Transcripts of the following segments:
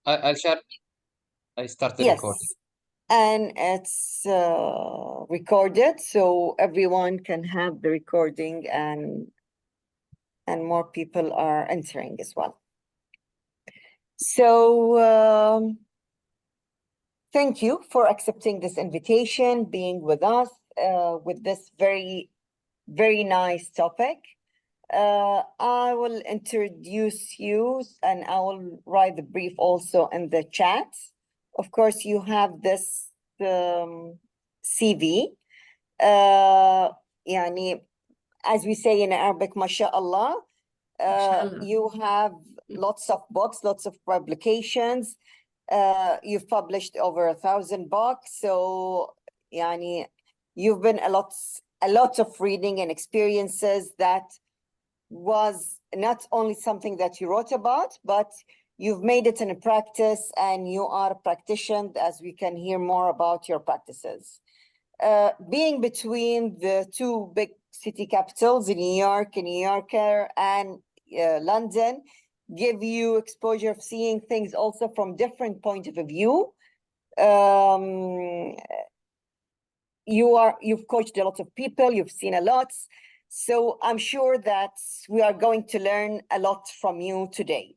I'll share. I started recording. Yes, and it's recorded, so everyone can have the recording, and more people are entering as well. So thank you for accepting this invitation, being with us with this very, very nice topic. I will introduce you, and I will write the brief also in the chat. Of course, you have this CV. يعني, as we say in Arabic, mashallah. You have lots of books, lots of publications. You've published over 1,000 books. So, يعني, you've been a lot of reading and experiences that was not only something that you wrote about, but you've made it in a practice, and you are a practitioner, as we can hear more about your practices. Being between the two big city capitals, New York and New Yorker, and London, give you exposure of seeing things also from different point of view. You've coached a lot of people, you've seen a lot. So I'm sure that we are going to learn a lot from you today.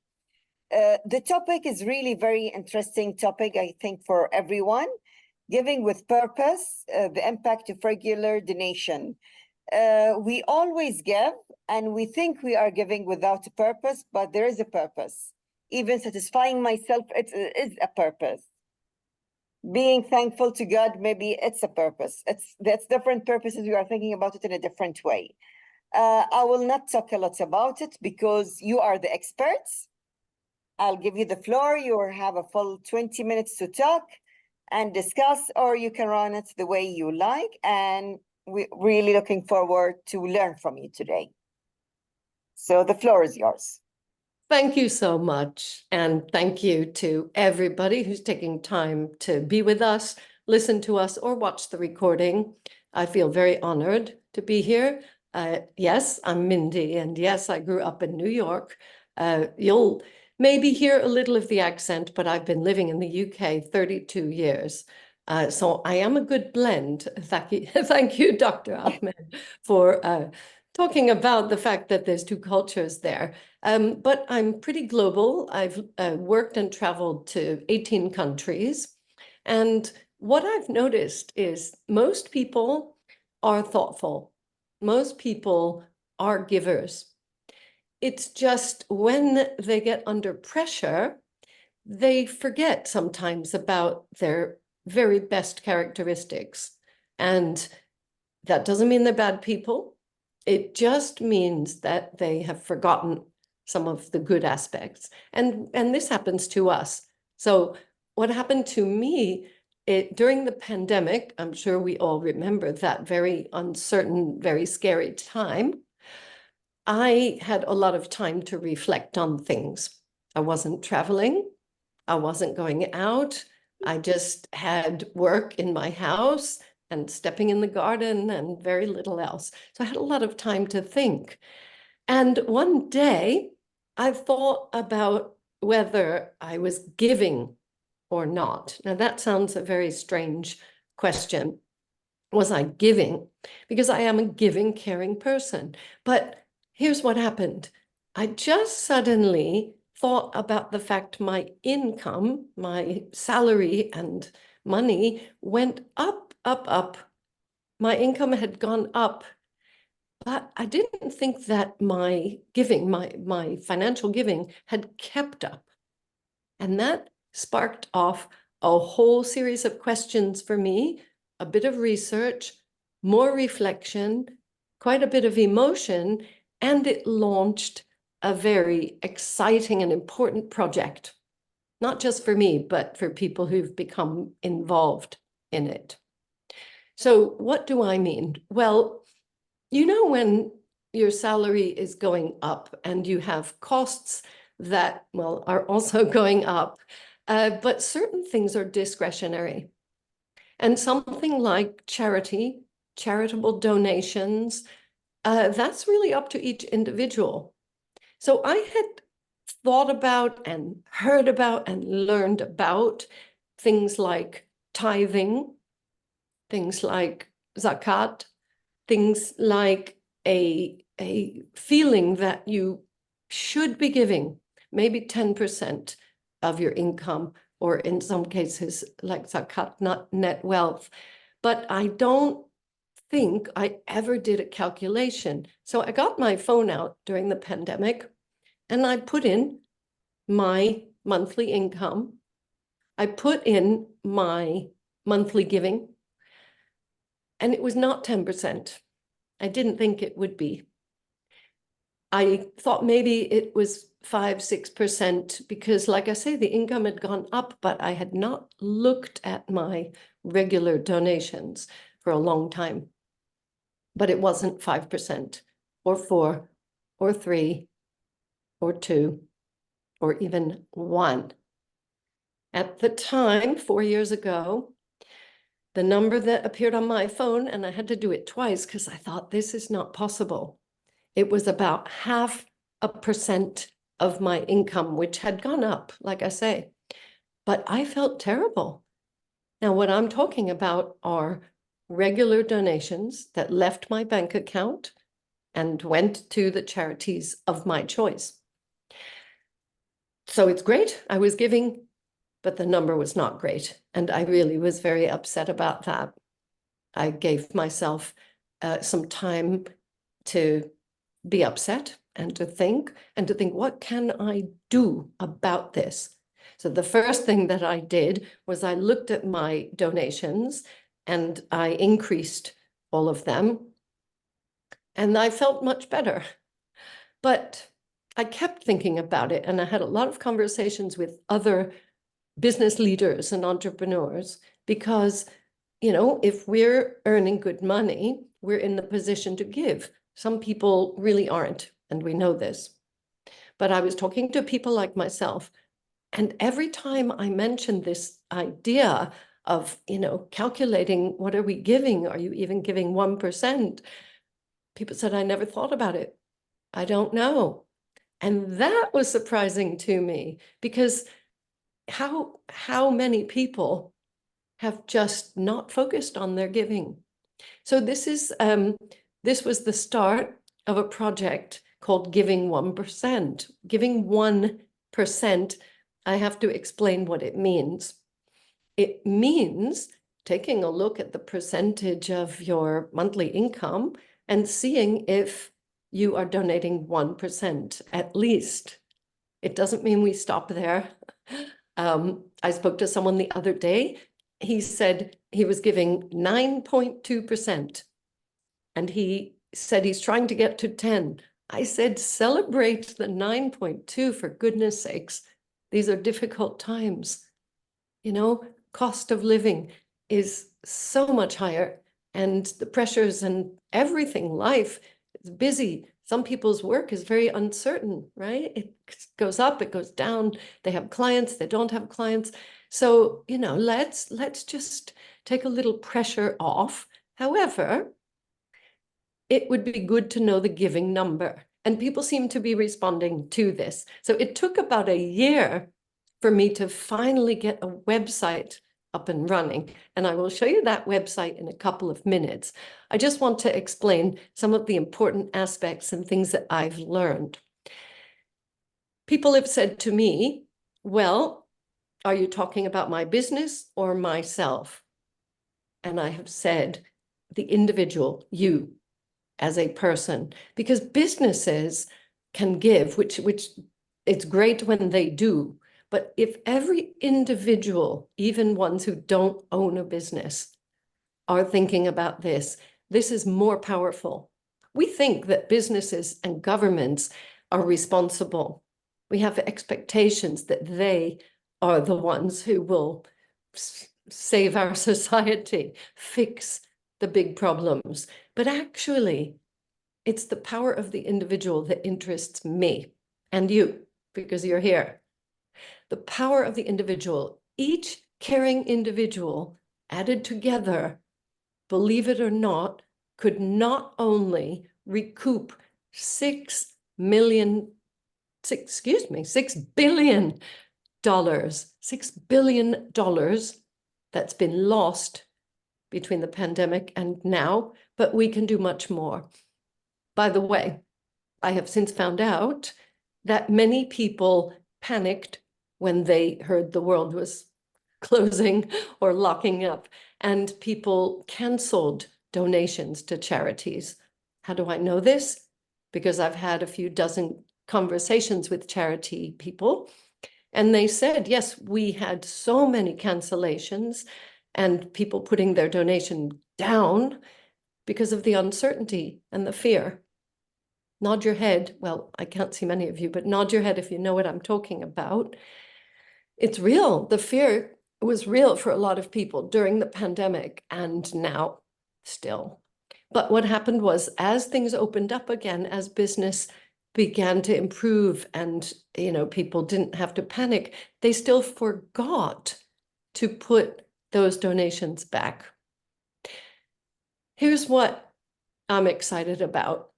The topic is really very interesting topic, I think, for everyone. Giving with purpose, the impact of regular donation. We always give, and we think we are giving without a purpose, but there is a purpose. Even satisfying myself, it is a purpose. Being thankful to God, maybe it's a purpose. That's different purposes. We are thinking about it in a different way. I will not talk a lot about it because you are the experts. I'll give you the floor. You have a full 20 minutes to talk and discuss, or you can run it the way you like. And we're really looking forward to learn from you today. So the floor is yours. Thank you so much. And thank you to everybody who's taking time to be with us, listen to us, or watch the recording. I feel very honored to be here. Yes, I'm Mindy, and yes, I grew up in New York. You'll maybe hear a little of the accent, but I've been living in the UK 32 years. So I am a good blend. Thank you, Dr. Ahmed, for talking about the fact that there's two cultures there. But I'm pretty global. I've worked and traveled to 18 countries. And what I've noticed is most people are thoughtful. Most people are givers. It's just when they get under pressure, they forget sometimes about their very best characteristics. And that doesn't mean they're bad people. It just means that they have forgotten some of the good aspects. And this happens to us. So what happened to me during the pandemic, I'm sure we all remember that very uncertain, very scary time. I had a lot of time to reflect on things. I wasn't traveling. I wasn't going out. I just had work in my house and stepping in the garden and very little else. So I had a lot of time to think. And one day I thought about whether I was giving or not. Now that sounds a very strange question. Was I giving? Because I am a giving, caring person. But here's what happened. I just suddenly thought about the fact my income, my salary and money went up, up, up. My income had gone up, but I didn't think that my giving, my financial giving had kept up. And that sparked off a whole series of questions for me, a bit of research, more reflection, quite a bit of emotion, and it launched a very exciting and important project, not just for me, but for people who've become involved in it. So what do I mean? Well, you know, when your salary is going up and you have costs that, well, are also going up, but certain things are discretionary. And something like charity, charitable donations, that's really up to each individual. So I had thought about and heard about and learned about things like tithing, things like zakat, things like a feeling that you should be giving maybe 10% of your income, or in some cases like zakat, not net wealth. But I don't think I ever did a calculation. So I got my phone out during the pandemic and I put in my monthly income. I put in my monthly giving, and it was not 10%. I didn't think it would be. I thought maybe it was 5-6% because, like I say, the income had gone up, but I had not looked at my regular donations for a long time. But it wasn't 5% or 4 or 3 or 2 or even 1. At the time, 4 years ago, the number that appeared on my phone, and I had to do it twice because I thought this is not possible. It was about 0.5% of my income, which had gone up, like I say, but I felt terrible. Now, what I'm talking about are regular donations that left my bank account and went to the charities of my choice. So it's great. I was giving, but the number was not great. And I really was very upset about that. I gave myself some time to be upset and to think, what can I do about this? So the first thing that I did was I looked at my donations and I increased all of them. And I felt much better. But I kept thinking about it, and I had a lot of conversations with other business leaders and entrepreneurs because, you know, if we're earning good money, we're in the position to give. Some people really aren't, and we know this. But I was talking to people like myself, and every time I mentioned this idea of, you know, calculating what are we giving? Are you even giving 1%? People said, I never thought about it. I don't know. And that was surprising to me because how many people have just not focused on their giving? So this was the start of a project called Giving 1%. Giving 1%, I have to explain what it means. It means taking a look at the percentage of your monthly income and seeing if you are donating 1% at least. It doesn't mean we stop there. I spoke to someone the other day. He said he was giving 9.2%, and he said he's trying to get to 10. I said, celebrate the 9.2 for goodness sakes. These are difficult times. You know, cost of living is so much higher, and the pressures and everything, life is busy. Some people's work is very uncertain, right? It goes up, it goes down. They have clients, they don't have clients. So, you know, let's just take a little pressure off. However, it would be good to know the giving number. And people seem to be responding to this. So it took about a year for me to finally get a website up and running. And I will show you that website in a couple of minutes. I just want to explain some of the important aspects and things that I've learned. People have said to me, well, are you talking about my business or myself? And I have said, the individual, you as a person, because businesses can give, which it's great when they do. But if every individual, even ones who don't own a business, are thinking about this, this is more powerful. We think that businesses and governments are responsible. We have expectations that they are the ones who will save our society, fix the big problems. But actually, it's the power of the individual that interests me and you, because you're here. The power of the individual, each caring individual added together, believe it or not, could not only recoup $6 million $6 billion, $6 billion that's been lost between the pandemic and now, but we can do much more. By the way, I have since found out that many people panicked when they heard the world was closing or locking up, and people canceled donations to charities. How do I know this? Because I've had a few dozen conversations with charity people, and they said, yes, we had so many cancellations and people putting their donation down because of the uncertainty and the fear. Nod your head. Well, I can't see many of you, but nod your head if you know what I'm talking about. It's real. The fear was real for a lot of people during the pandemic and now still. But what happened was, as things opened up again, as business began to improve and, people didn't have to panic, they still forgot to put those donations back. Here's what I'm excited about.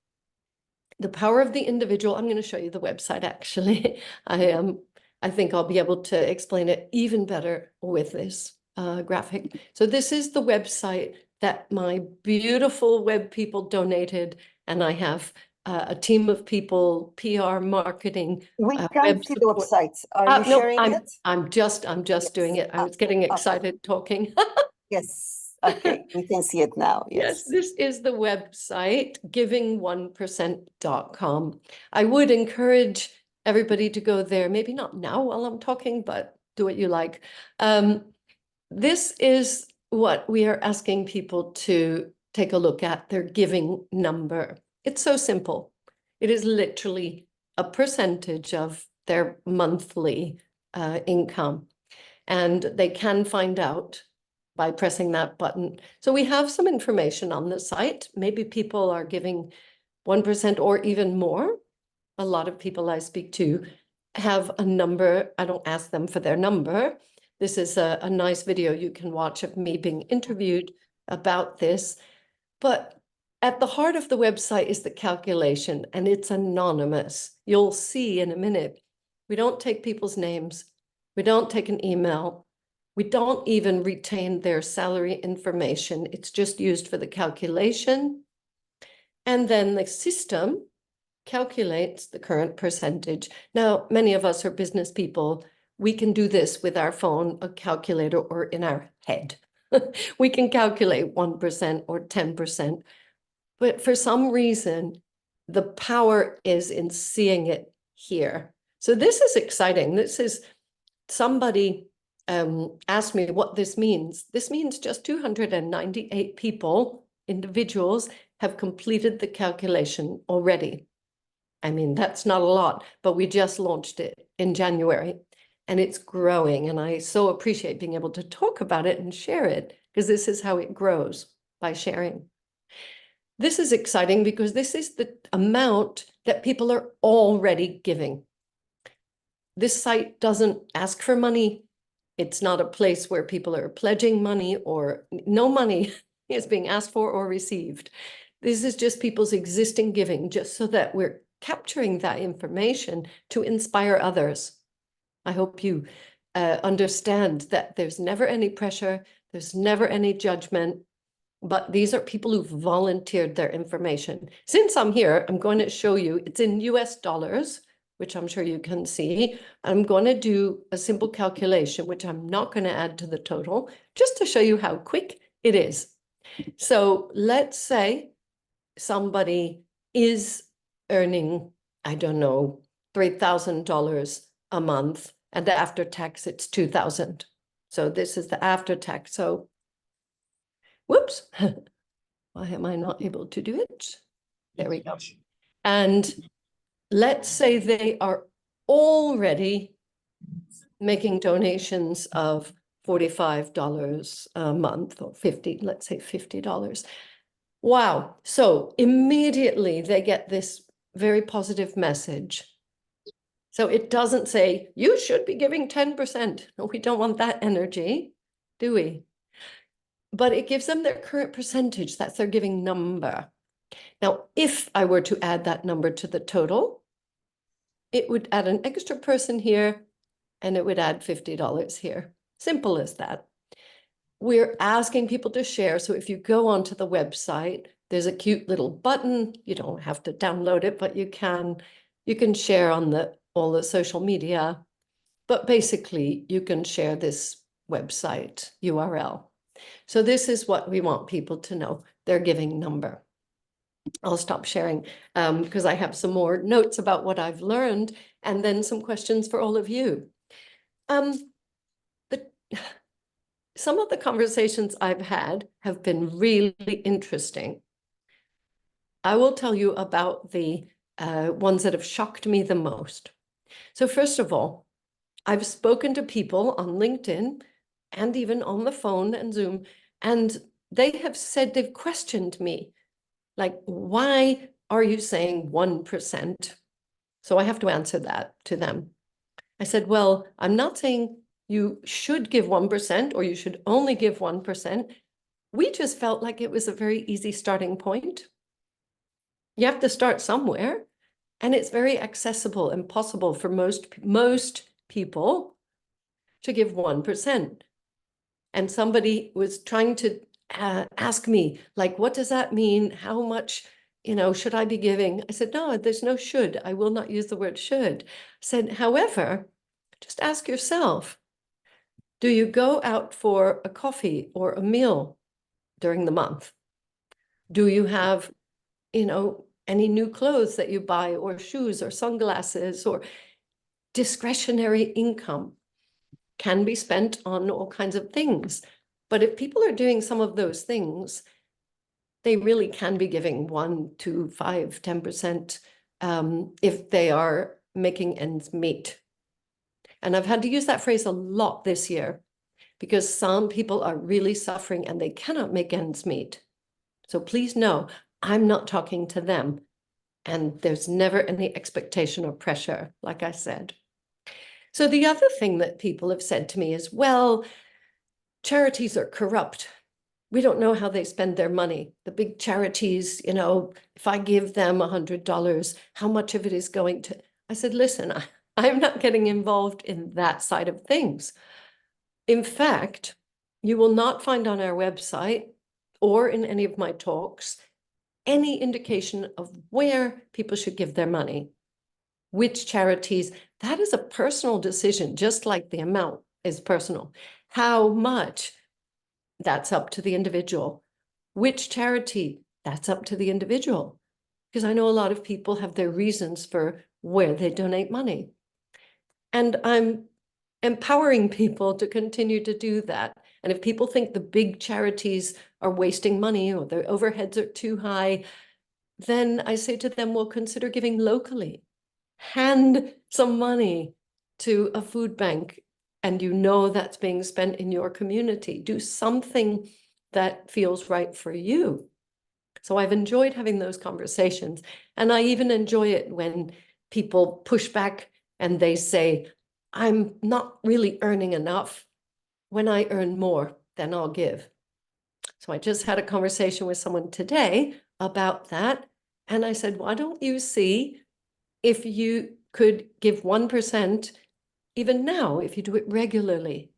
The power of the individual. I'm going to show you the website, actually. I think I'll be able to explain it even better with this graphic. So this is the website that my beautiful web people donated, and I have a team of people, PR, marketing. We can't see the website. Are you No, sharing it? I'm just doing it. I was getting excited talking. Yes. Okay, we can see it now. Yes, Yes. this is the website, giving1%.com. I would encourage everybody to go there, maybe not now while I'm talking, but do what you like. This is what we are asking people to take a look at, their giving number. It's so simple. It is literally a percentage of their monthly income, and they can find out by pressing that button. So we have some information on the site. Maybe people are giving 1% or even more. A lot of people I speak to have a number. I don't ask them for their number. This is a nice video you can watch of me being interviewed about this. But at the heart of the website is the calculation, and it's anonymous. You'll see in a minute. We don't take people's names. We don't take an email. We don't even retain their salary information. It's just used for the calculation. And then the system calculates the current percentage. Now, many of us are business people. We can do this with our phone, a calculator, or in our head. We can calculate 1% or 10%. But for some reason, the power is in seeing it here. So this is exciting. This is somebody asked me what this means. This means just 298 people, individuals, have completed the calculation already. I mean, that's not a lot, but we just launched it in January, and it's growing. And I so appreciate being able to talk about it and share it, because this is how it grows, by sharing. This is exciting because this is the amount that people are already giving. This site doesn't ask for money. It's not a place where people are pledging money, or no money is being asked for or received. This is just people's existing giving, just so that we're capturing that information to inspire others. I hope you understand that there's never any pressure, there's never any judgment, but these are people who've volunteered their information. Since I'm here, I'm going to show you, it's in US dollars, which I'm sure you can see. I'm going to do a simple calculation, which I'm not going to add to the total, just to show you how quick it is. So let's say somebody is earning, I don't know, $3,000 a month, and after tax, it's $2,000. So this is the after tax. So, whoops, why am I not able to do it? There we go. And let's say they are already making donations of $45 a month, or 50, let's say $50. Wow. So immediately they get this very positive message. So it doesn't say, you should be giving 10%. No, we don't want that energy, do we? But it gives them their current percentage. That's their giving number. Now, if I were to add that number to the total, it would add an extra person here, and it would add $50 here. Simple as that. We're asking people to share. So if you go onto the website, there's a cute little button. You don't have to download it, but you can share on all the social media. But basically, you can share this website URL. So this is what we want people to know, their giving number. I'll stop sharing because I have some more notes about what I've learned and then some questions for all of you. Some of the conversations I've had have been really interesting. I will tell you about the ones that have shocked me the most. So first of all, I've spoken to people on LinkedIn and even on the phone and Zoom, and they have said, they've questioned me, like, why are you saying 1%? So I have to answer that to them. I said, well, I'm not saying you should give 1% or you should only give 1%. We just felt like it was a very easy starting point. You have to start somewhere, and it's very accessible and possible for most people to give 1%. And somebody was trying to ask me, like, what does that mean? How much, should I be giving? I said, no, there's no should. I will not use the word should. I said, however, just ask yourself, do you go out for a coffee or a meal during the month? Do you have, any new clothes that you buy, or shoes or sunglasses, or discretionary income can be spent on all kinds of things? But if people are doing some of those things, they really can be giving 1, 2, 5, 10% if they are making ends meet. And I've had to use that phrase a lot this year because some people are really suffering and they cannot make ends meet. So please know, I'm not talking to them. And there's never any expectation or pressure, like I said. So the other thing that people have said to me is, well, charities are corrupt. We don't know how they spend their money. The big charities, if I give them $100, how much of it is going to... I said, listen, I'm not getting involved in that side of things. In fact, you will not find on our website or in any of my talks any indication of where people should give their money, which charities. That is a personal decision, just like the amount is personal. How much, that's up to the individual. Which charity, that's up to the individual. Because I know a lot of people have their reasons for where they donate money. And I'm empowering people to continue to do that. And if people think the big charities are wasting money or their overheads are too high, then I say to them, well, consider giving locally. Hand some money to a food bank, and that's being spent in your community. Do something that feels right for you. So I've enjoyed having those conversations. And I even enjoy it when people push back and they say, I'm not really earning enough. When I earn more, then I'll give. So I just had a conversation with someone today about that. And I said, why don't you see if you could give 1%, even now, if you do it regularly?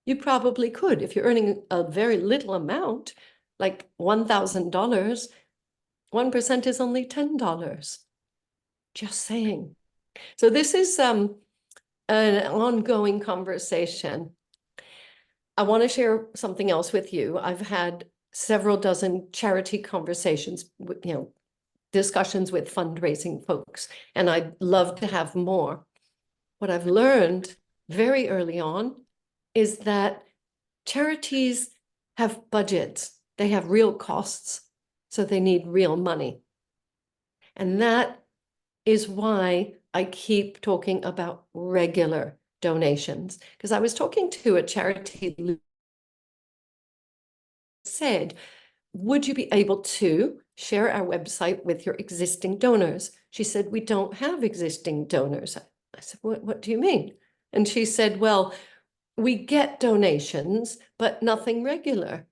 You probably could. If you're earning a very little amount, like $1,000, 1% is only $10. Just saying. So this is an ongoing conversation. I want to share something else with you. I've had several dozen charity conversations, discussions with fundraising folks, and I'd love to have more. What I've learned very early on is that charities have budgets. They have real costs, so they need real money. And that is why I keep talking about regular donations. Because I was talking to a charity said, would you be able to share our website with your existing donors? She said, we don't have existing donors. I said, what do you mean? And she said, well, we get donations, but nothing regular.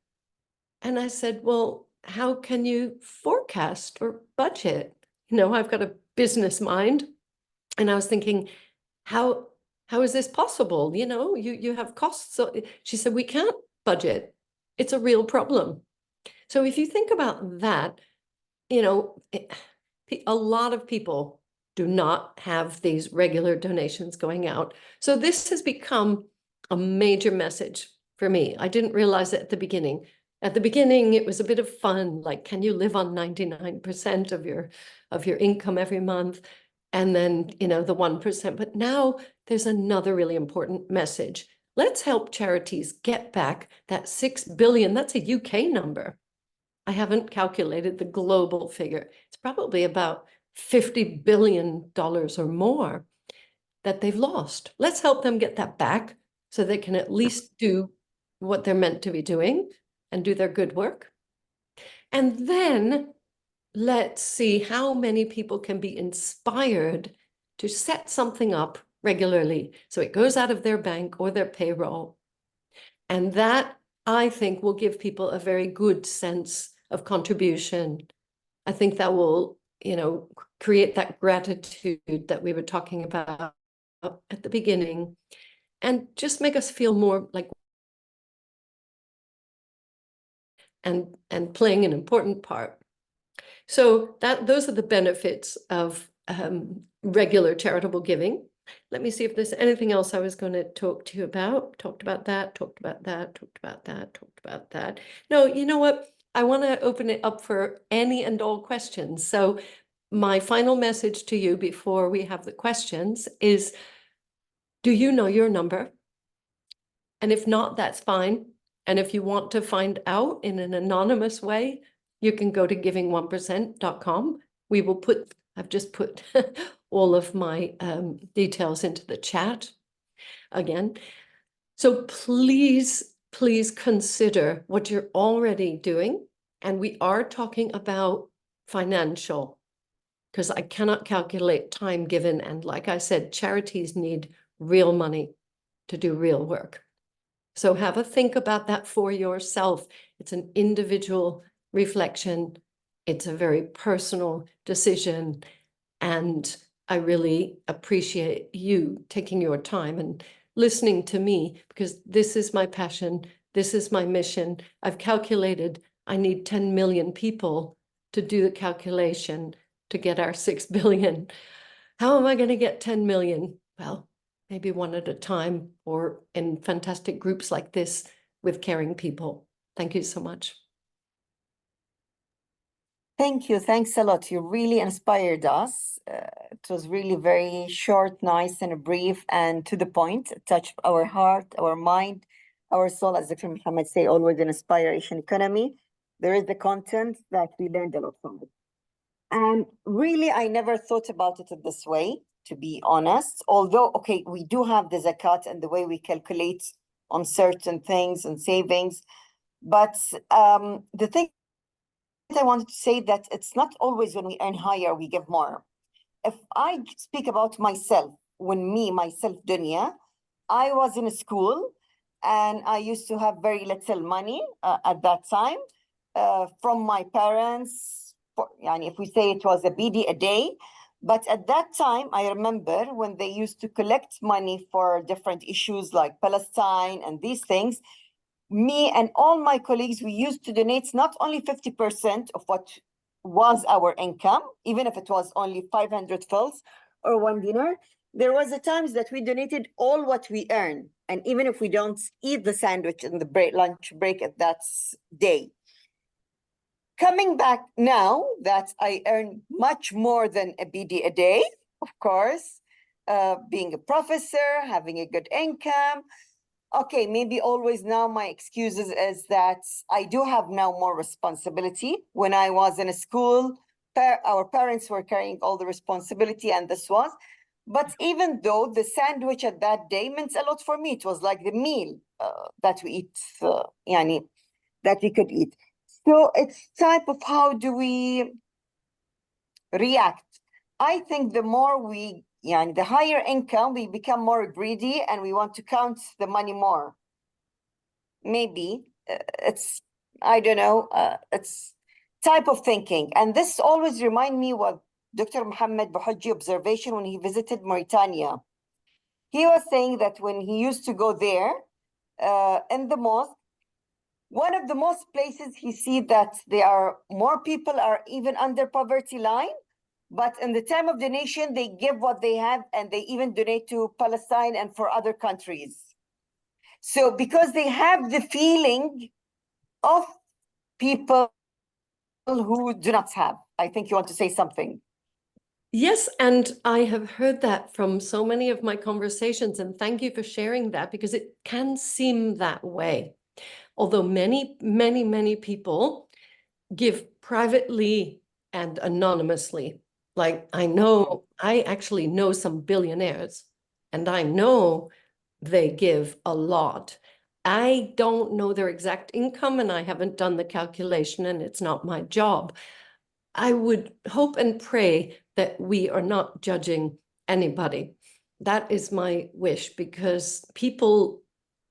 And I said, well, how can you forecast or budget? I've got a business mind. And I was thinking, how is this possible? You know, you have costs. So she said, we can't budget. It's a real problem. So if you think about that, you know, a lot of people do not have these regular donations going out. So this has become a major message for me. I didn't realize it at the beginning. At the beginning, it was a bit of fun, like, can you live on 99% of your income every month? And then, you know, the 1%. But now there's another really important message. Let's help charities get back that 6 billion. That's a UK number. I haven't calculated the global figure. It's probably about $50 billion or more that they've lost. Let's help them get that back so they can at least do what they're meant to be doing and do their good work. And then let's see how many people can be inspired to set something up regularly so it goes out of their bank or their payroll. And that, I think, will give people a very good sense of contribution. I think that will, you know, create that gratitude that we were talking about at the beginning, and just make us feel more like and playing an important part. So those are the benefits of regular charitable giving. Let me see if there's anything else I was going to talk to you about. Talked about that, talked about that, talked about that, talked about that. No, you know what? I want to open it up for any and all questions. So my final message to you before we have the questions is, do you know your number? And if not, that's fine. And if you want to find out in an anonymous way, you can go to giving1%.com. We will put, I've just put all of my details into the chat again. So please, please consider what you're already doing. And we are talking about financial, because I cannot calculate time given. And like I said, charities need real money to do real work. So have a think about that for yourself. It's an individual reflection. It's a very personal decision. And I really appreciate you taking your time and listening to me, because this is my passion. This is my mission. I've calculated I need 10 million people to do the calculation to get our 6 billion. How am I going to get 10 million? Well, maybe one at a time, or in fantastic groups like this with caring people. Thank you so much. Thank you. Thanks a lot. You really inspired us. It was really very short, nice, and brief, and to the point. It touched our heart, our mind, our soul. As Dr. Muhammad say, always an inspiration economy. There is the content that we learned a lot from it. And really, I never thought about it this way, to be honest. Although, okay, we do have the zakat and the way we calculate on certain things and savings. But the thing I wanted to say that it's not always when we earn higher, we give more. If I speak about myself, myself, Dunya, I was in a school and I used to have very little money at that time from my parents. If we say it was a BD a day, but at that time, I remember when they used to collect money for different issues like Palestine and these things, me and all my colleagues, we used to donate not only 50% of what was our income, even if it was only 500 fils or 1 dinar. There was a times that we donated all what we earn, and even if we don't eat the sandwich in the lunch break at that day. Coming back now that I earn much more than a BD a day, of course, being a professor, having a good income. Okay, maybe always now my excuses is that I do have now more responsibility. When I was in a school, our parents were carrying all the responsibility, and this was. But even though the sandwich at that day meant a lot for me, it was like the meal that we eat, that we could eat. So it's type of how do we react. I think the more the higher income, we become more greedy and we want to count the money more. Maybe I don't know, it's type of thinking. And this always remind me what Dr. Mohammed Bouhadji observation when he visited Mauritania. He was saying that when he used to go there in the mosque, one of the most places he see that there are more people are even under poverty line, but in the time of donation, they give what they have and they even donate to Palestine and for other countries. So because they have the feeling of people who do not have. I think you want to say something. Yes, and I have heard that from so many of my conversations, and thank you for sharing that because it can seem that way. Although many people give privately and anonymously. Like I actually know some billionaires, and I know they give a lot. I don't know their exact income, and I haven't done the calculation, and it's not my job. I would hope and pray that we are not judging anybody. That is my wish, because people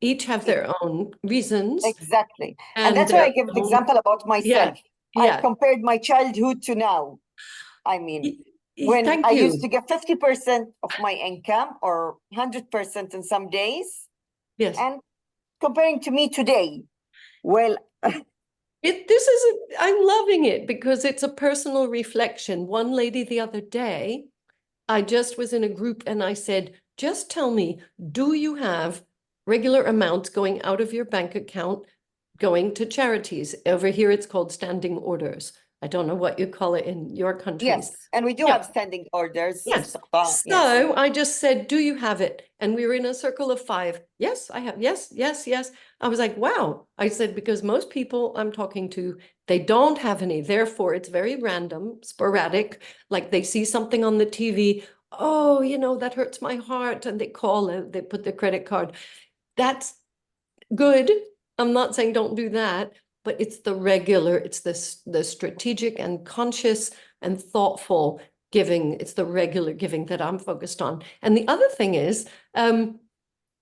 each have their own reasons. Exactly. And that's why I give the example about myself. I compared my childhood to now. I mean, when I used to get 50% of my income or 100% in some days. Yes. And comparing to me today, well, I'm loving it because it's a personal reflection. One lady the other day, I just was in a group and I said, just tell me, do you have regular amounts going out of your bank account going to charities? Over here, it's called standing orders. I don't know what you call it in your countries. Yes, and we do have standing orders. Yes. So I just said, do you have it? And we were in a circle of 5. Yes, I have. Yes, yes, yes. I was like, wow. I said, because most people I'm talking to, they don't have any. Therefore, it's very random, sporadic. Like they see something on the TV. Oh, that hurts my heart. And they call it, they put their credit card. That's good. I'm not saying don't do that, but it's the regular, it's the strategic and conscious and thoughtful giving. It's the regular giving that I'm focused on. And the other thing is,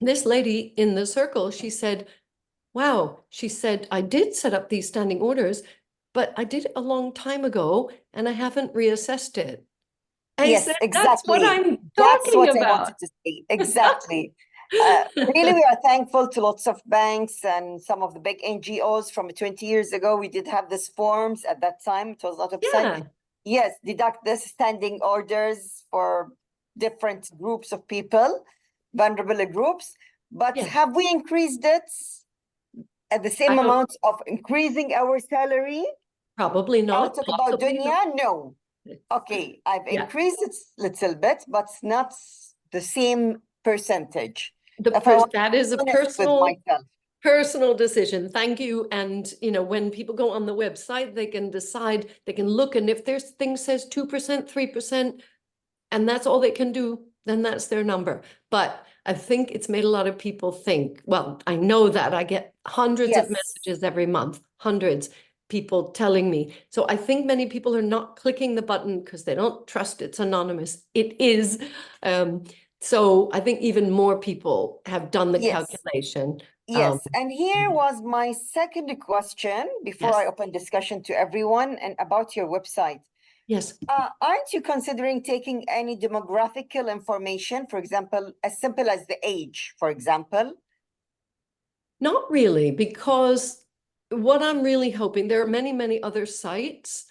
this lady in the circle, she said, wow, she said, I did set up these standing orders, but I did it a long time ago and I haven't reassessed it. Yes, said, exactly. That's what I'm That's talking what about. I wanted to say. Exactly. Really, we are thankful to lots of banks and some of the big NGOs from 20 years ago. We did have these forms at that time. It was not upside. Yes, deduct this standing orders for different groups of people, vulnerable groups. But have we increased it at the same amount of increasing our salary? Probably not. I'll talk about dunya. No. Okay, I've increased it a little bit, but not the same percentage. That is a personal decision. Thank you. And when people go on the website, they can decide, they can look, and if their thing says 2%, 3%, and that's all they can do, then that's their number. But I think it's made a lot of people think, well, I know that I get hundreds of messages every month, hundreds. People telling me. So I think many people are not clicking the button because they don't trust it's anonymous. It is. So I think even more people have done the calculation. Yes, and here was my second question before I open discussion to everyone and about your website. Yes. Aren't you considering taking any demographical information, for example, as simple as the age, for example? Not really, because what I'm really hoping, there are many other sites,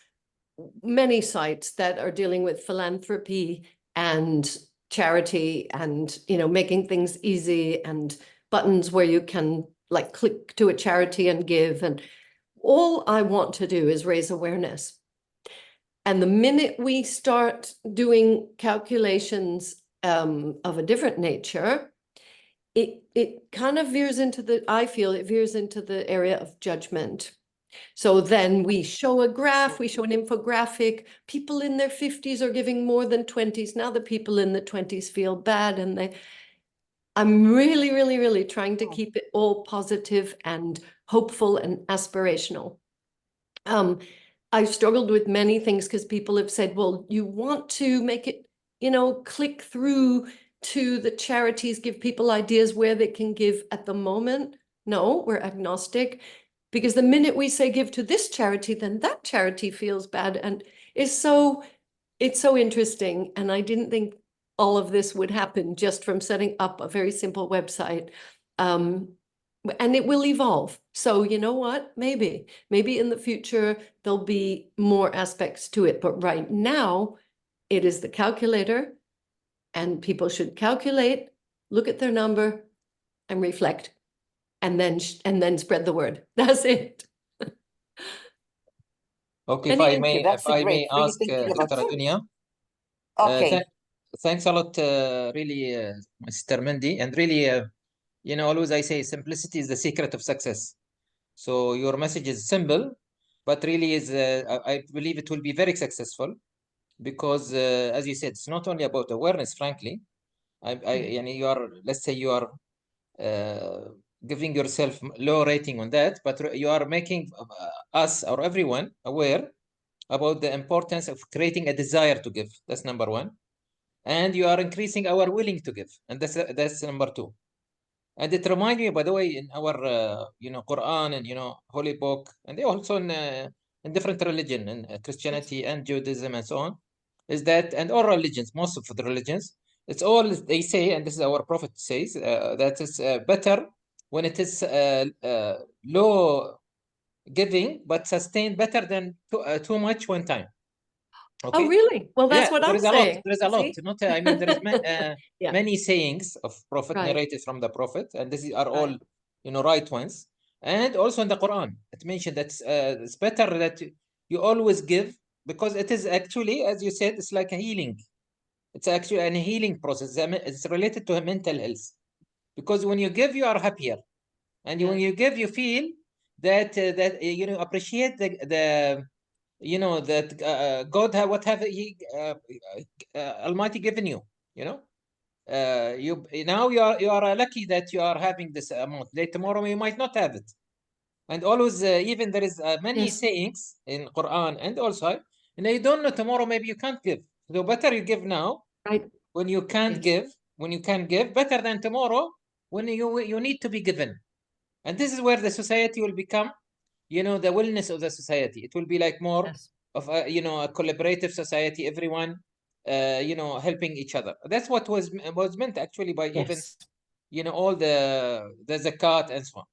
many sites that are dealing with philanthropy and charity and, making things easy and buttons where you can like click to a charity and give. And all I want to do is raise awareness. And the minute we start doing calculations of a different nature, it kind of veers into I feel it veers into the area of judgment. So then we show a graph, we show an infographic. People in their 50s are giving more than 20s. Now the people in the 20s feel bad, and I'm really trying to keep it all positive and hopeful and aspirational. I've struggled with many things because people have said, well, you want to make it, click through to the charities, give people ideas where they can give at the moment. No, we're agnostic, because the minute we say give to this charity, then that charity feels bad and is so it's so interesting. And I didn't think all of this would happen just from setting up a very simple website. And it will evolve. So you know what? Maybe in the future, there'll be more aspects to it. But right now, it is the calculator, and people should calculate, look at their number, and reflect, and then spread the word. That's it. Okay, Any- Thank you. That's if I great. may Really ask thinking about Dr. it. Adunia, Okay. thanks a lot, really, Mr. Mindy, and really, you know, always I say simplicity is the secret of success. So your message is simple, but really is, I believe it will be very successful because, as you said, it's not only about awareness, frankly. Yani you are, let's say you are giving yourself low rating on that, but you are making us or everyone aware about the importance of creating a desire to give. That's number one. And you are increasing our willing to give. And that's number two. And it reminds me, by the way, in our, you know, Quran and, you know, Holy Book, and they also in different religion, in Christianity and Judaism and so on, is that, and all religions, most of the religions, it's all they say, and this is our Prophet says, that it's better when it is low giving, but sustained better than too much one time. Okay. Oh, really? Well, that's what there I'm is a lot. saying. There is a lot. See? Not, I mean, there is Yeah. many sayings of Prophet Right. narrated from the Prophet, and these are all, Right. you know, right ones. And also in the Quran, it mentioned that it's better that you always give, because it is actually, as you said, it's like a healing. It's actually a healing process. It's related to mental health, because when you give, you are happier, and when you give, you feel that you know, appreciate the you know, that God what have He Almighty given you. You know, you now you are lucky that you are having this amount. Tomorrow you might not have it, and always even there is many Yes. sayings in Quran and also, and you don't know tomorrow maybe you can't give. So better you give now Right. when you can't Yes. give. When you can give, better than tomorrow when you need to be given. And this is where the society will become, you know, the wellness of the society. It will be like more Yes. of a, you know, a collaborative society, everyone you know, helping each other. That's what was meant actually by even, Yes. you know, all the zakat and so on.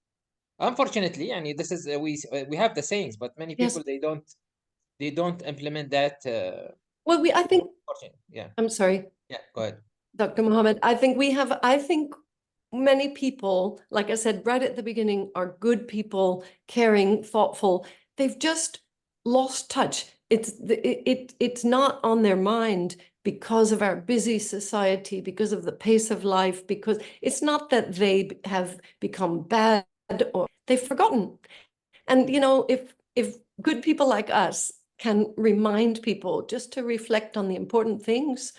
Unfortunately, and this is we have the sayings, but many Yes. people they don't implement that. Well, I think, Yeah, I'm sorry, yeah, go ahead. Dr. Mohammed, I think many people, like I said right at the beginning, are good people, caring, thoughtful. They've just lost touch. It's not on their mind because of our busy society, because of the pace of life, because it's not that they have become bad or they've forgotten. And, you know, if good people like us can remind people just to reflect on the important things,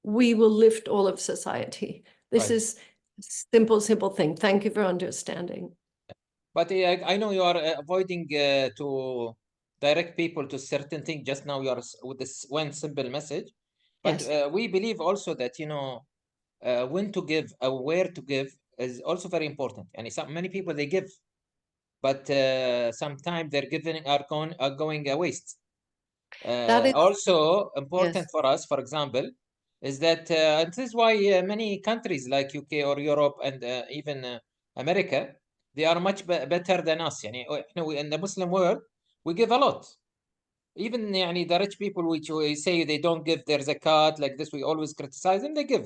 we will lift all of society. This Right. is a simple thing. Thank you for understanding. But I know you are avoiding to direct people to certain things. Just now you are with this one simple message. But Yes. we believe also that, you know, when to give, where to give is also very important. And many people, they give, but sometimes their giving are going a waste. That is, Also important yes. for us, for example, is that this is why many countries like UK or Europe and even America, they are much better than us. Yani, you know, in the Muslim world, we give a lot. Even yani, the rich people, which we say they don't give their zakat, like this, we always criticize them, they give.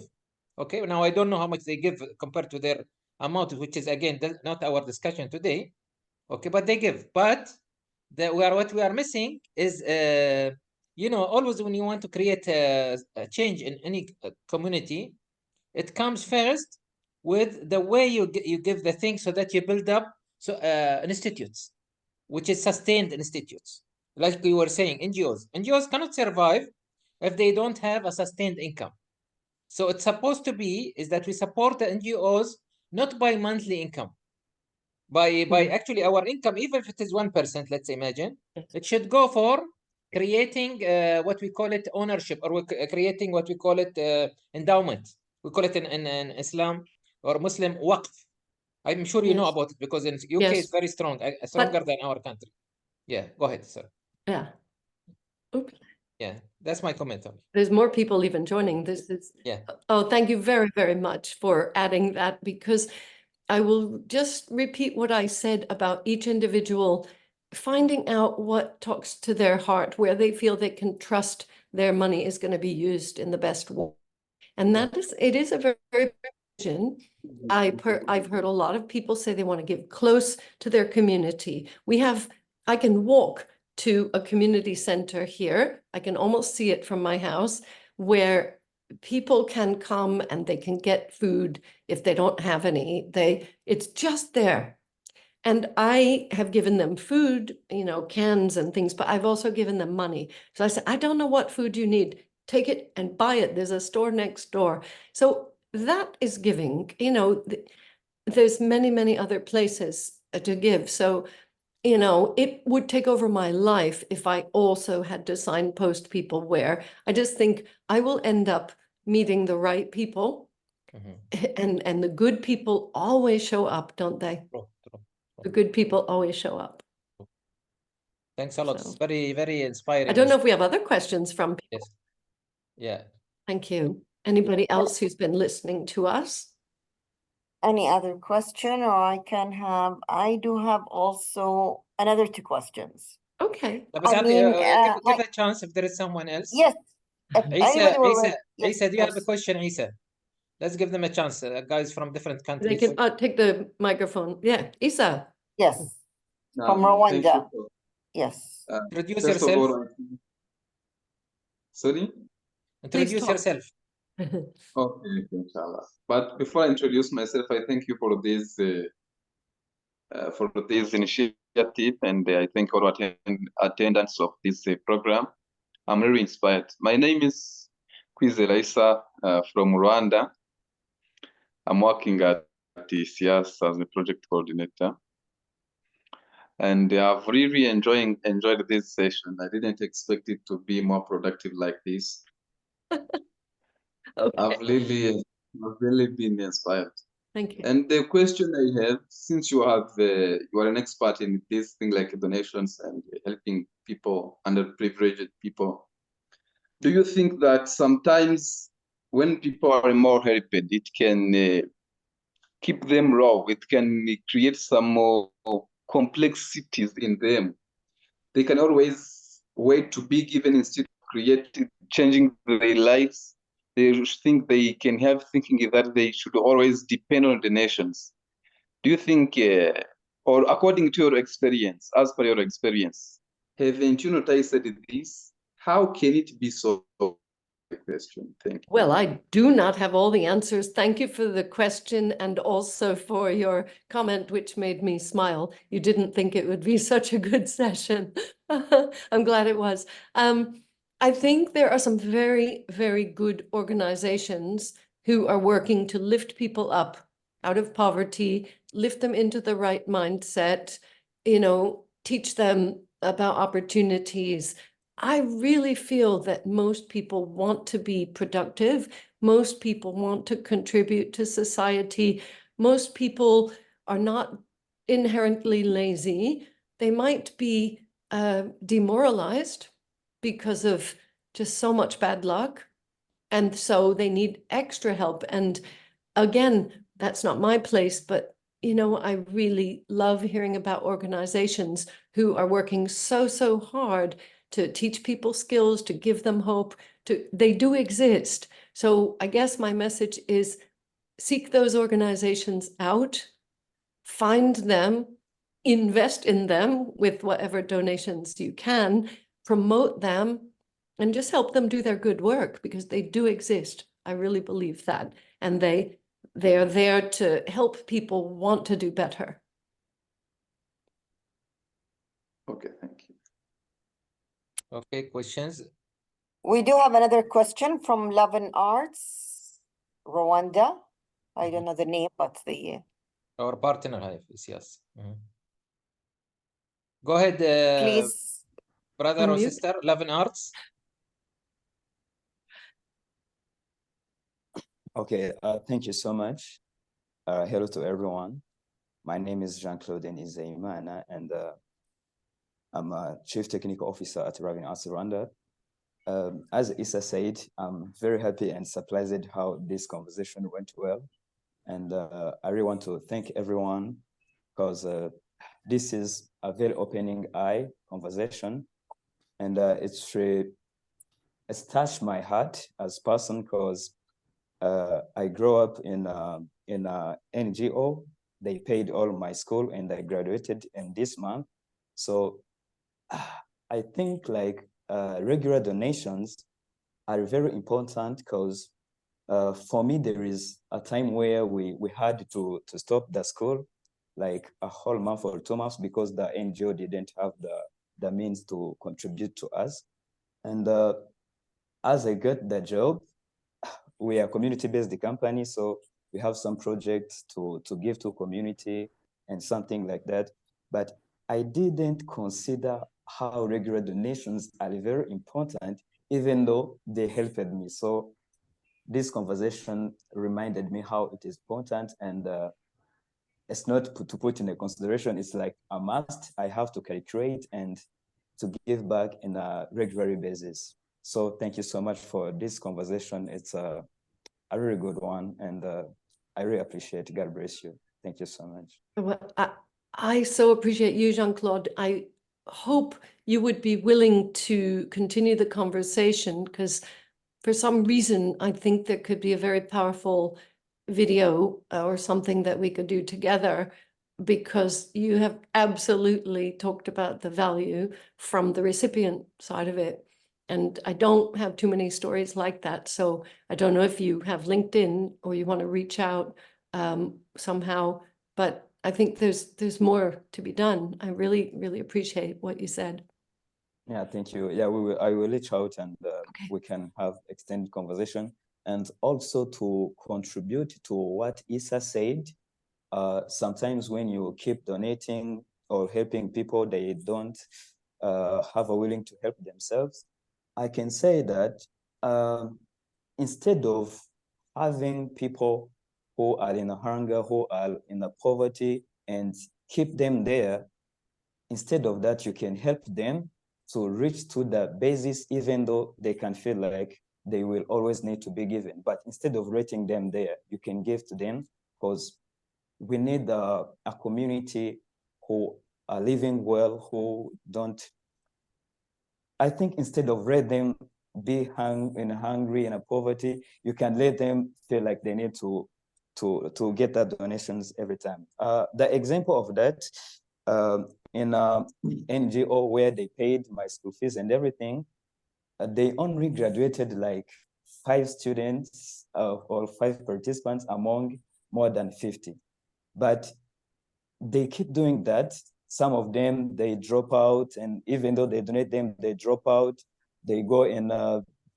Okay, now I don't know how much they give compared to their amount, which is again not our discussion today. Okay, but they give. But what we are missing is, you know, always when you want to create a change in any community, it comes first with the way you give the thing, so that you build up institutes, which is sustained institutes. Like we were saying, NGOs cannot survive if they don't have a sustained income. So it's supposed to be is that we support the NGOs not by monthly income, by actually our income, even if it is 1%, let's imagine, it should go for creating what we call it ownership, or creating what we call it endowment. We call it in Islam or Muslim waqf. I'm sure you know about it, because in UK it's very strong, stronger than our country. Yeah, go ahead, sir. Yeah. Oops. Yeah, that's my comment on it. There's more people even joining. This is, Yeah. oh, thank you very, very much for adding that, because I will just repeat what I said about each individual finding out what talks to their heart, where they feel they can trust their money is going to be used in the best way. And that is, it is a very, very vision. I've heard a lot of people say they want to give close to their community. I can walk to a community center here. I can almost see it from my house, where people can come and they can get food if they don't have any. It's just there. And I have given them food, cans and things, but I've also given them money. So I said, I don't know what food you need. Take it and buy it. There's a store next door. So that is giving. There's many, many other places to give. So, it would take over my life if I also had to signpost people where. I just think I will end up meeting the right people. And the good people always show up, don't they? True. The good people always show up. Thanks a lot. So, It's very, very inspiring. I don't know if we have other questions from people. Yes. Yeah. Thank you. Anybody else who's been listening to us? Any other question, or I do have also another 2 questions. Okay. Give a chance if there is someone else. Yes. If anybody will raise- Isa, do you have a yes. question, Isa? Let's give them a chance. Guys from different countries. They can take the microphone. Yeah, Isa. Yes. From Rwanda. Yes. Introduce yourself. Sorry? Introduce talk. yourself. Okay, inshallah. But before I introduce myself, I thank you for this initiative, and I thank all attendants of this program. I'm really inspired. My name is Kwizera Isa from Rwanda. I'm working at TCS as a project coordinator, and I've really enjoyed this session. I didn't expect it to be more productive like this. Okay. I've really been inspired. Thank you. And the question I have, since you are an expert in this thing like donations and helping people, underprivileged people, do you think that sometimes when people are more helped, it can keep them raw? It can create some more complexities in them. They can always wait to be given instead of changing their lives. They think they can have thinking that they should always depend on donations. Do you think, or according to your experience, as per your experience, haven't you noticed this? How can it be so? Question. Thank you. Well, I do not have all the answers. Thank you for the question, and also for your comment, which made me smile. You didn't think it would be such a good session. I'm glad it was. I think there are some very, very good organizations who are working to lift people up out of poverty, lift them into the right mindset, teach them about opportunities. I really feel that most people want to be productive. Most people want to contribute to society. Most people are not inherently lazy. They might be demoralized because of just so much bad luck. And so they need extra help. And again, that's not my place, but I really love hearing about organizations who are working so hard to teach people skills, to give them hope. They do exist. So I guess my message is seek those organizations out, find them, invest in them with whatever donations you can, promote them, and just help them do their good work, because they do exist. I really believe that. And they are there to help people want to do better. Okay, thank you. Okay, questions? We do have another question from Love and Arts, Rwanda. I don't know the name, but Our partner, yes. Go ahead, please, brother or unmute. sister, Love and Arts. Okay, thank you so much. Hello to everyone. My name is Jean-Claude Nizeyimana, and I'm a Chief Technical Officer at Love and Arts Rwanda. as Issa said, I'm very happy and surprised how this conversation went well. And I really want to thank everyone because this is a very opening eye conversation. And it's touched my heart as a person because I grew up in a NGO. They paid all my school and I graduated in this month. So I think like regular donations are very important because for me, there is a time where we had to stop the school like a whole month or 2 months because the NGO didn't have the means to contribute to us. And as I got the job, we are a community-based company, so we have some projects to give to community and something like that. But I didn't consider how regular donations are very important, even though they helped me. So this conversation reminded me how it is important, and it's not to put in a consideration, it's like a must. I have to calculate and to give back in a regular basis. So thank you so much for this conversation. It's a really good one, and I really appreciate it. God bless you. Thank you so much. Well, I so appreciate you, Jean-Claude. I hope you would be willing to continue the conversation because for some reason, I think there could be a very powerful video or something that we could do together because you have absolutely talked about the value from the recipient side of it. And I don't have too many stories like that. So I don't know if you have LinkedIn or you want to reach out somehow, but I think there's more to be done. I really, really appreciate what you said. Yeah, thank you. Yeah, I will reach out and Okay. we can have extended conversation. And also to contribute to what Issa said, sometimes when you keep donating or helping people, they don't have a willing to help themselves. I can say that instead of having people who are in a hunger, who are in a poverty, and keep them there, instead of that, you can help them to reach to the basis, even though they can feel like they will always need to be given. But instead of rating them there, you can give to them because we need a community who are living well, who don't. I think instead of let them be hungry in a poverty, you can let them feel like they need to get that donations every time. The example of that in NGO where they paid my school fees and everything, they only graduated like 5 students or 5 participants among more than 50. But they keep doing that. Some of them, they drop out, and even though they donate them, they drop out. They go in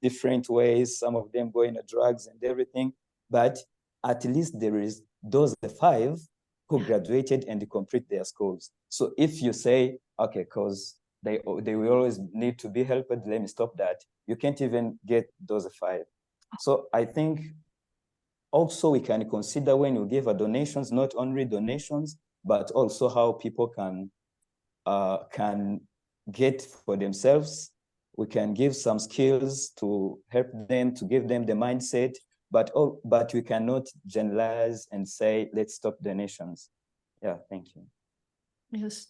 different ways. Some of them go in drugs and everything. But at least there is those 5 who graduated and complete their schools. So if you say, okay, because they will always need to be helped, let me stop that. You can't even get those 5. So I think also we can consider when you give a donations, not only donations, but also how people can get for themselves. We can give some skills to help them, to give them the mindset, but we cannot generalize and say, let's stop donations. Yeah, thank you. Yes,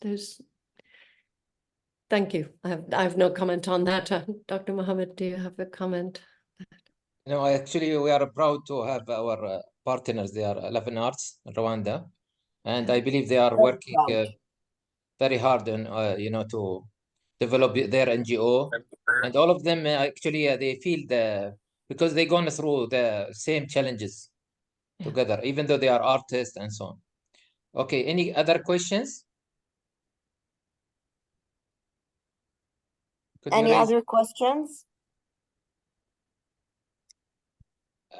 thank you. I have no comment on that. Dr. Mohammed, do you have a comment? No, actually, we are proud to have our partners. They are 11 Arts in Rwanda, and I believe they are working very hard on, to develop their NGO, and all of them actually they feel because they've gone through the same challenges together, even though they are artists and so on. Okay, any other questions? Any other questions?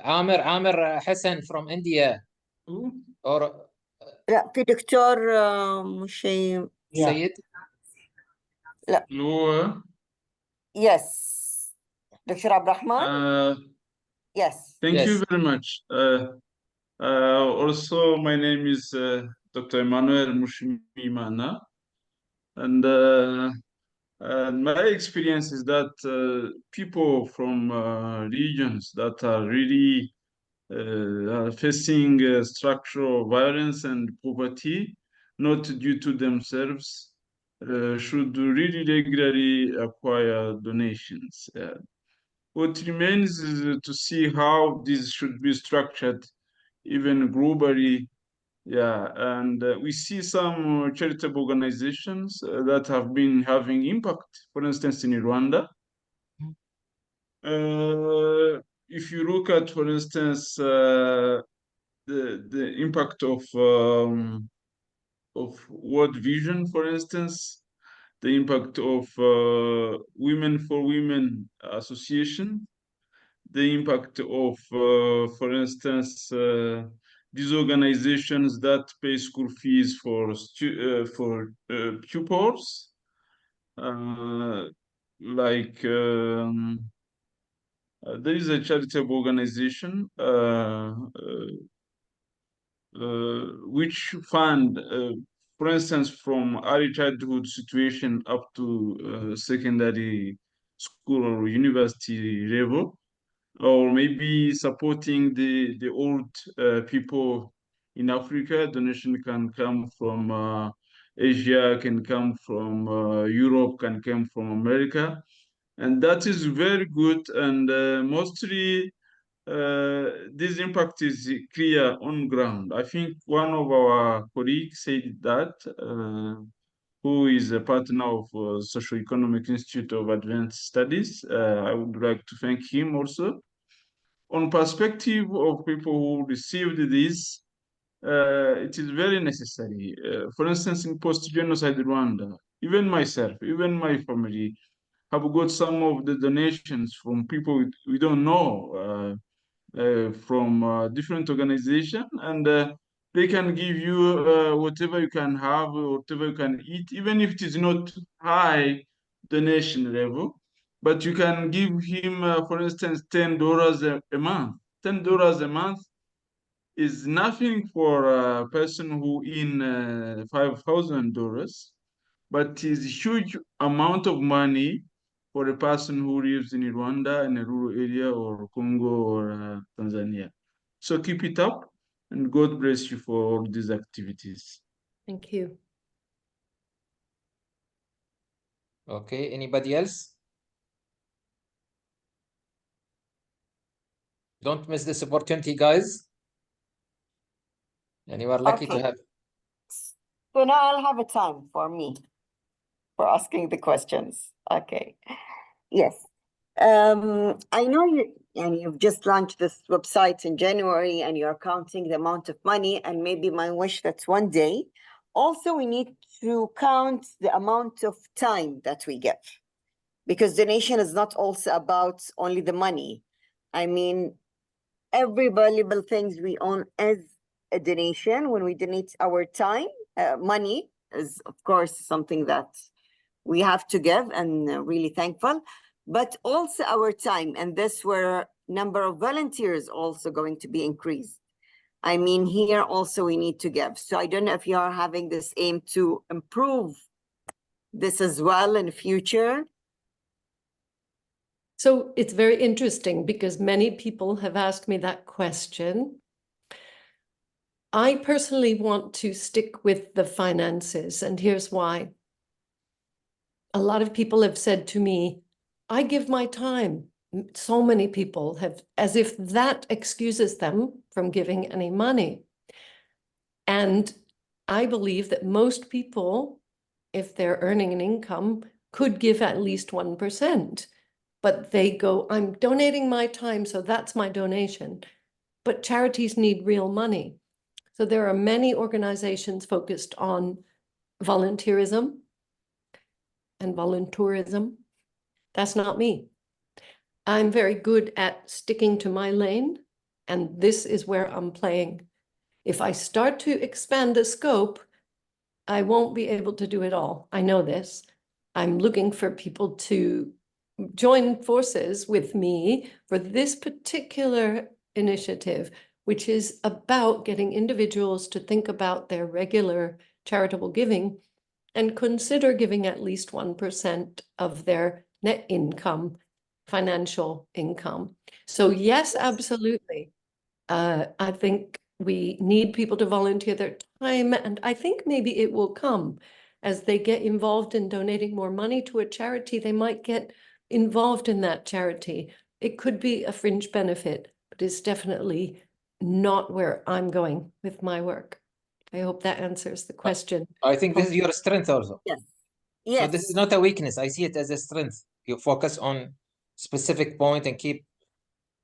Amir Hassan from India, or لا في دكتور مش شيء Sayed? لا Hello. yes دكتور عبد الرحمن yes Thank you Yes. very much. Also, my name is Dr. Emmanuel Mushimimana, and My experience is that people from regions that are really facing structural violence and poverty, not due to themselves, should really regularly acquire donations. What remains is to see how this should be structured, even globally. Yeah, and we see some charitable organizations that have been having impact, for instance, in Rwanda. If you look at, for instance, the impact of World Vision, for instance, the impact of Women for Women Association, the impact of, for instance, these organizations that pay school fees for pupils, like there is a charitable organization which fund, for instance, from early childhood situation up to secondary school or university level, or maybe supporting the old people in Africa. Donation can come from Asia, can come from Europe, can come from America. And that is very good. And mostly this impact is clear on ground. I think one of our colleagues said that, who is a partner of Socioeconomic Institute of Advanced Studies. I would like to thank him also. On perspective of people who received this, it is very necessary. For instance, in post-genocide Rwanda, even myself, even my family have got some of the donations from people we don't know, from different organizations, and they can give you whatever you can have, whatever you can eat, even if it is not high donation level. But you can give him, for instance, $10 a month. $10 a month is nothing for a person who in $5,000, but is a huge amount of money for a person who lives in Rwanda, in a rural area, or Congo, or Tanzania. So keep it up, and God bless you for all these activities. Thank you. Okay, anybody else? Don't miss this opportunity, guys. And you are lucky to Okay. have. So now I'll have a time for me for asking the questions. Okay. Yes. I know you've just launched this website in January and you're counting the amount of money, and maybe my wish that's one day. Also, we need to count the amount of time that we give, because donation is not also about only the money. I mean, every valuable things we own is a donation. When we donate our time, money is of course something that we have to give, and really thankful, but also our time. And this where number of volunteers also going to be increased. I mean, here also we need to give. So I don't know if you are having this aim to improve this as well in future. So it's very interesting because many people have asked me that question. I personally want to stick with the finances, and here's why. A lot of people have said to me, I give my time. So many people have, as if that excuses them from giving any money. And I believe that most people, if they're earning an income, could give at least 1%. But they go, I'm donating my time, so that's my donation. But charities need real money. So there are many organizations focused on volunteerism and voluntourism. That's not me. I'm very good at sticking to my lane, and this is where I'm playing. If I start to expand the scope, I won't be able to do it all. I know this. I'm looking for people to join forces with me for this particular initiative, which is about getting individuals to think about their regular charitable giving and consider giving at least 1% of their net income, financial income. So yes, absolutely. I think we need people to volunteer their time, and I think maybe it will come as they get involved in donating more money to a charity. They might get involved in that charity. It could be a fringe benefit, but it's definitely not where I'm going with my work. I hope that answers the question. I think this is your strength also. Yes. So this is not a weakness. I see it as a strength. You focus on specific point and keep,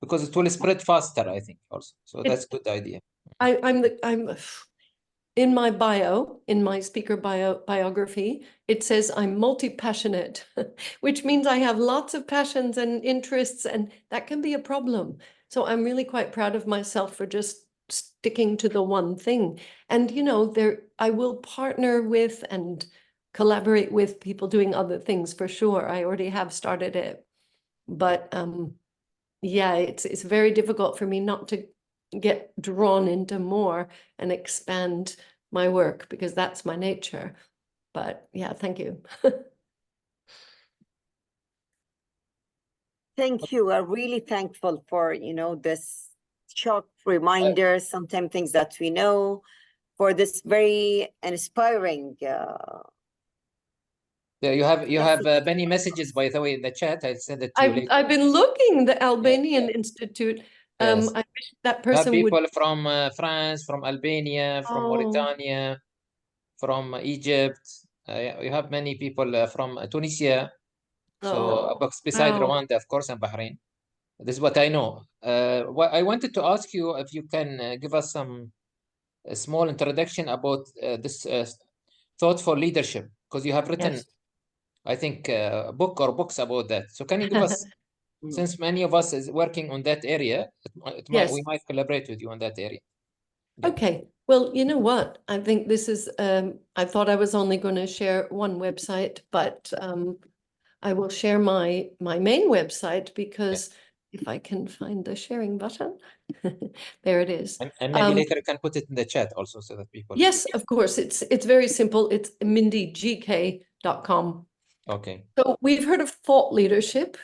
because it will spread faster, I think also. So that's a good idea. I'm in my bio, in my speaker biography, it says I'm multi-passionate, which means I have lots of passions and interests, and that can be a problem. So I'm really quite proud of myself for just sticking to the one thing. And, you know, I will partner with and collaborate with people doing other things for sure. I already have started it. But yeah, it's very difficult for me not to get drawn into more and expand my work, because that's my nature. But yeah, thank you. Thank you. I'm really thankful for, this short reminder, sometimes things that we know, for this very inspiring. Yeah, you have many messages, by the way, in the chat. I'll send it to you later. I've been looking, the Albanian Institute. Yes. I wish that You have person would. people from France, from Albania, from Mauritania, from Egypt. You have many people from Tunisia. So beside Rwanda, of course, and Bahrain. This is what I know. What I wanted to ask you if you can give us a small introduction about this thoughtful leadership, because you have written, Yes. I think, a book or books about that. So can you give us, since many of us is working on that area, Yes. we might collaborate with you on that area. Okay. Well, you know what? I think this is, I thought I was only going to share one website, but I will share my main website, because if I can find the sharing button, there it is. And maybe later you can put it in the chat also, so that people. Yes, of course. It's very simple. It's mindygk.com. Okay. So we've heard of thought leadership.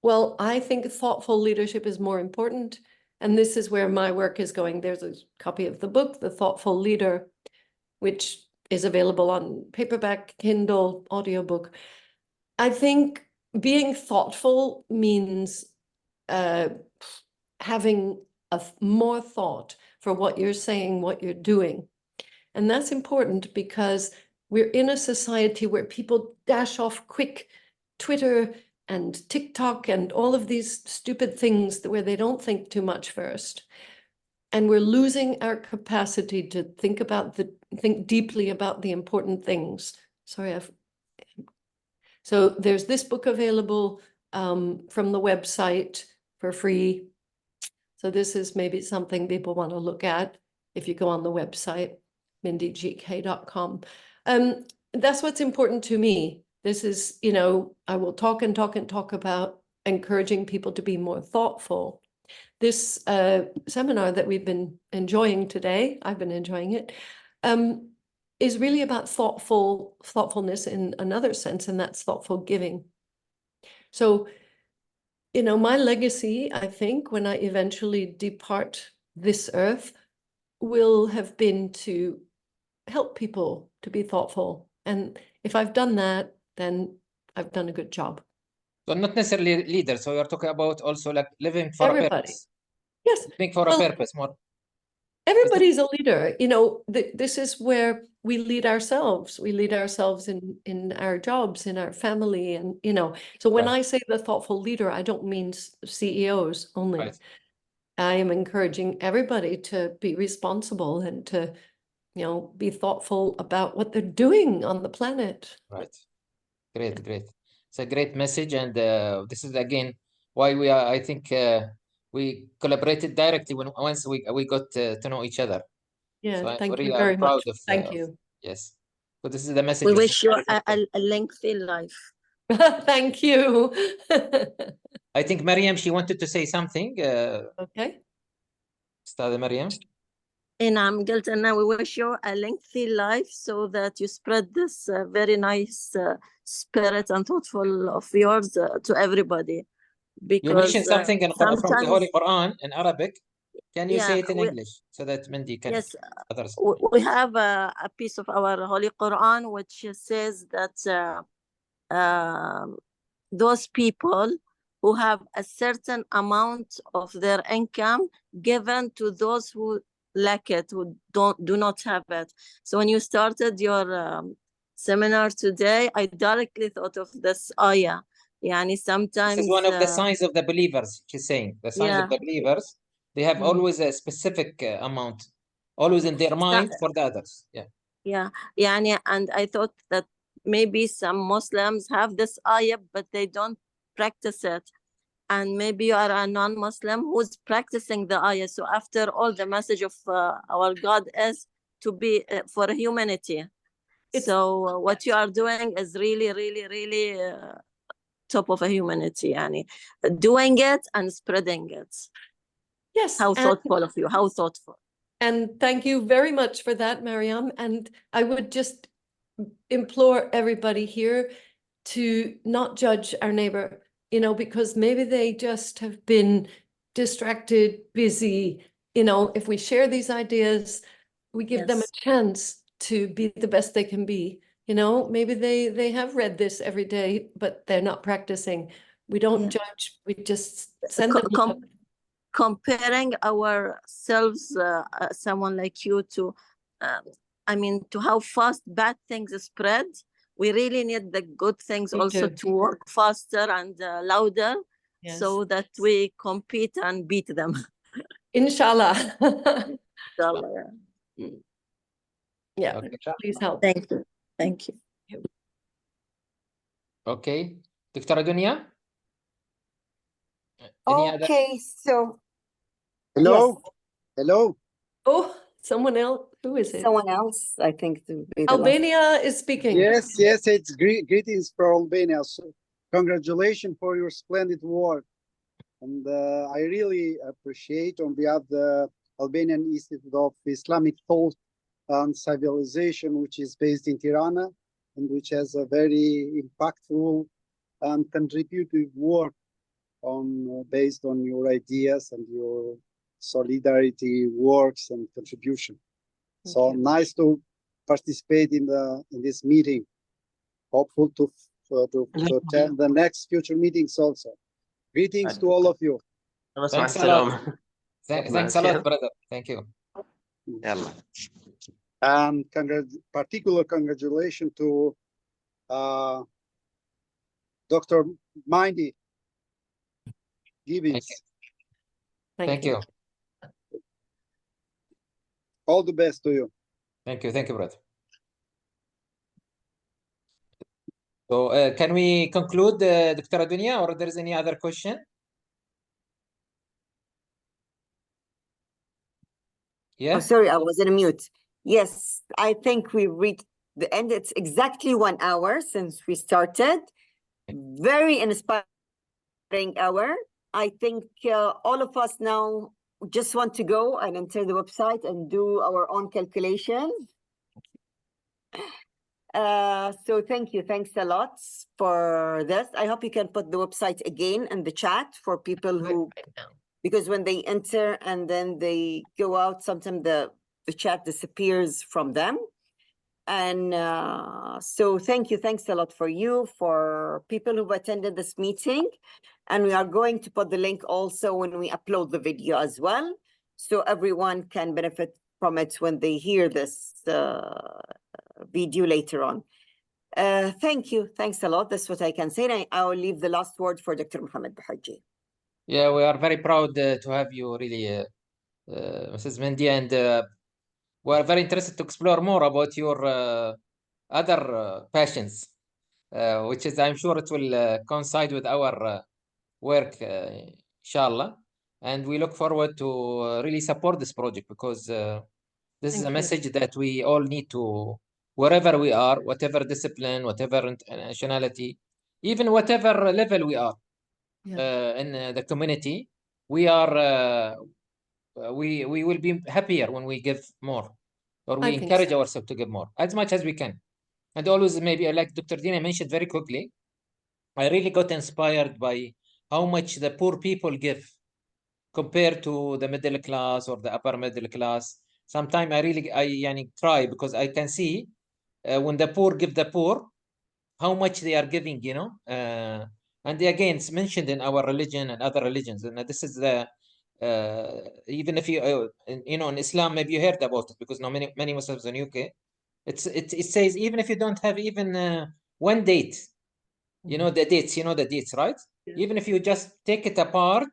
Well, I think thoughtful leadership is more important. And this is where my work is going. There's a copy of the book, The Thoughtful Leader, which is available on paperback, Kindle, audiobook. I think being thoughtful means having more thought for what you're saying, what you're doing. And that's important, because we're in a society where people dash off quick Twitter and TikTok and all of these stupid things where they don't think too much first. And we're losing our capacity to think deeply about the important things. Sorry, so there's this book available from the website for free. So this is maybe something people want to look at if you go on the website, mindygk.com. That's what's important to me. This is, I will talk and talk and talk about encouraging people to be more thoughtful. This seminar that we've been enjoying today, I've been enjoying it, is really about thoughtfulness in another sense, and that's thoughtful giving. So, my legacy, I think, when I eventually depart this earth, will have been to help people to be thoughtful. And if I've done that, then I've done a good job. So not necessarily leader. So you're talking about also like living for a purpose. Yes. Living for a purpose more. Everybody's a leader. This is where we lead ourselves. We lead ourselves in our jobs, in our family. And, so when I say the thoughtful leader, I don't mean CEOs only. Right. I am encouraging everybody to be responsible and to, be thoughtful about what they're doing on the planet. Right. Great. It's a great message. And this is, again, why I think we collaborated directly once we got to know each other. Yeah, so thank you very much. Thank you. Yes. So this is the message. We wish you a lengthy life. Thank you. I think Mariam, she wanted to say something. Okay. Ustad Mariam. نعم قلت أن we wish you a lengthy life so that you spread this very nice spirit and thoughtful of yours to everybody. Because you mentioned something from the Holy Quran in Arabic. Can you say it in English so that Mindy can others? We have a piece of our Holy Quran which says that those people who have a certain amount of their income given to those who lack it, who do not have it. So when you started your seminar today, I directly thought of this ayah. Yani sometimes this is one of the signs of the believers. She's saying the signs of the believers. They have always a specific amount, always in their mind for the others. Yani, and I thought that maybe some Muslims have this ayah, but they don't practice it. And maybe you are a non-Muslim who's practicing the ayah. So after all, the message of our God is to be for humanity. So what you are doing is really, really, really top of a humanity. Yani, doing it and spreading it. Yes. How thoughtful of you. How thoughtful. And thank you very much for that, Mariam. And I would just implore everybody here to not judge our neighbor, you know, because maybe they just have been distracted, busy. You know, if we share these ideas, we give them a chance to be the best they can be. You know, maybe they have read this every day, but they're not practicing. We don't judge. We just send them love. Comparing ourselves, someone like you, to, I mean, to how fast bad things spread, we really need the good things also to work faster and louder, so that we compete and beat them. Inshallah. Inshallah, yeah. Please help. Thank you. Thank you. Okay. Dr. Dunya? Okay, so hello. Yes. Hello. Oh, someone else. Who is it? Someone else, I think. Albania is speaking. Yes, it's greetings from Albania. So congratulations for your splendid work. And I really appreciate on behalf of the Albanian Institute of Islamic Thought and Civilization, which is based in Tirana, and which has a very impactful and contributive work on based on your ideas and your solidarity works and contribution. So nice to participate in this meeting. Hopeful to attend the next future meetings also. Greetings to all of you. Thanks a lot. Thanks a lot, brother. Thank you. And particular congratulations to Dr. Mindy Gibbins. Thank you. All the best to you. Thank you, brother. So can we conclude, Dr. Dunya, or there is any other question? Yeah. Oh, sorry, I was on mute. Yes, I think we reached the end. It's exactly 1 hour since we started. Very inspiring hour. I think all of us now just want to go and enter the website and do our own calculations. So thank you. Thanks a lot for this. I hope you can put the website again in the chat for people who, because when they enter and then they go out, sometimes the chat disappears from them. And so thank you. Thanks a lot for you, for people who've attended this meeting. And we are going to put the link also when we upload the video as well, so everyone can benefit from it when they hear this video later on. Thank you. Thanks a lot. That's what I can say. And I will leave the last word for Dr. Mohammed Bahaji. Yeah, we are very proud to have you, really, Mrs. Mindy, and we are very interested to explore more about your other passions, which is, I'm sure it will coincide with our work, inshallah. And we look forward to really support this project, because this is a message that we all need to, wherever we are, whatever discipline, whatever nationality, even whatever level we are in the community, we are we will be happier when we give more, or we I think encourage so. ourselves to give more as much as we can. And always, maybe like Dr. Dina mentioned very quickly, I really got inspired by how much the poor people give compared to the middle class or the upper middle class. Sometimes I cry because I can see when the poor give the poor, how much they are giving, you know. And again, it's mentioned in our religion and other religions. And this is the, even if you, you know, in Islam, maybe you heard about it because now many Muslims in UK, it says even if you don't have even one date, you know, the dates, right? Yeah. Even if you just take it apart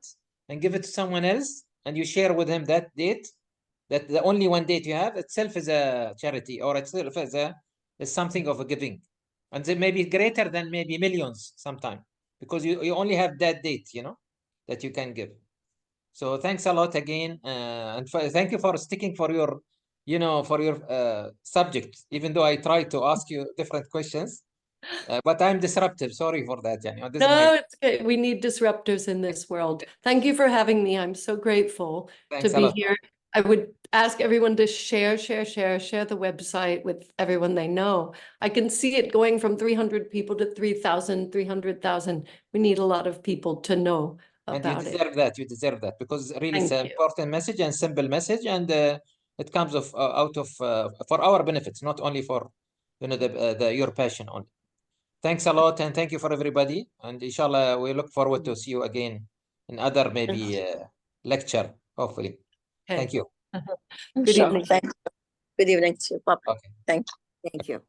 and give it to someone else and you share with him that date, that the only one date you have itself is a charity, or itself is something of a giving. And they may be greater than maybe millions sometime, because you only have that date, you know, that you can give. So thanks a lot again. And thank you for sticking for your, you know, for your subject, even though I tried to ask you different questions. But I'm disruptive. Sorry for that, Jenny. This is No, it's good. We need disruptors in this world. Thank you for having me. I'm so grateful Thanks to a be lot. here. I would ask everyone to share the website with everyone they know. I can see it going from 300 people to 3,000, 300,000. We need a lot of people to know And you about it. deserve that. You deserve that, because really it's Thank an you. important message and simple message, and it comes out of for our benefits, not only for, you know, the your passion only. Thanks a lot, and thank you for everybody. And inshallah, we look forward to see you again in other maybe lecture, hopefully. Okay. Thank you. Good Inshallah. evening. Thank you. Good evening to you. Bye-bye. Okay. Thank you. Thank you.